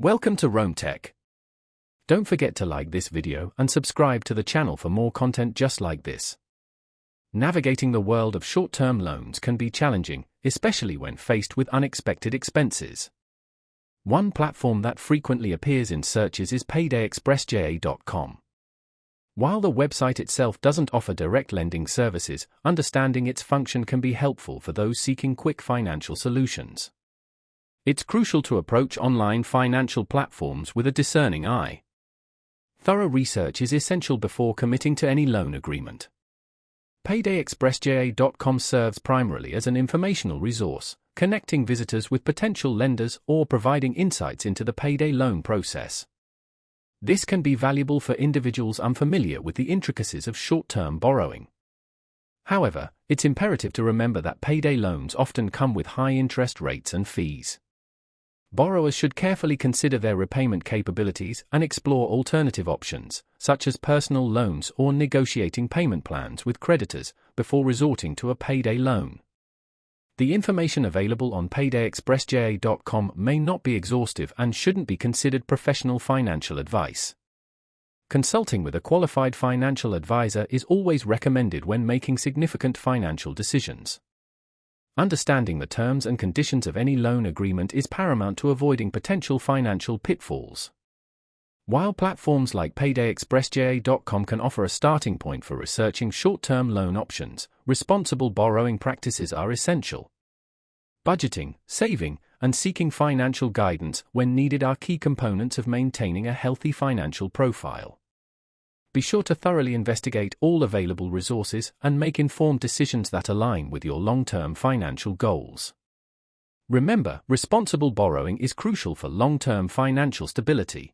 Welcome to Rome Tech. Don't forget to like this video and subscribe to the channel for more content just like this. Navigating the world of short-term loans can be challenging, especially when faced with unexpected expenses. One platform that frequently appears in searches is PaydayExpressJA.com. While the website itself doesn't offer direct lending services, understanding its function can be helpful for those seeking quick financial solutions. It's crucial to approach online financial platforms with a discerning eye. Thorough research is essential before committing to any loan agreement. PaydayExpressJA.com serves primarily as an informational resource, connecting visitors with potential lenders or providing insights into the payday loan process. This can be valuable for individuals unfamiliar with the intricacies of short-term borrowing. However, it's imperative to remember that payday loans often come with high interest rates and fees. Borrowers should carefully consider their repayment capabilities and explore alternative options, such as personal loans or negotiating payment plans with creditors, before resorting to a payday loan. The information available on PaydayExpressJA.com may not be exhaustive and shouldn't be considered professional financial advice. Consulting with a qualified financial advisor is always recommended when making significant financial decisions. Understanding the terms and conditions of any loan agreement is paramount to avoiding potential financial pitfalls. While platforms like PaydayExpressJA.com can offer a starting point for researching short-term loan options, responsible borrowing practices are essential. Budgeting, saving, and seeking financial guidance when needed are key components of maintaining a healthy financial profile. Be sure to thoroughly investigate all available resources and make informed decisions that align with your long-term financial goals. Remember, responsible borrowing is crucial for long-term financial stability.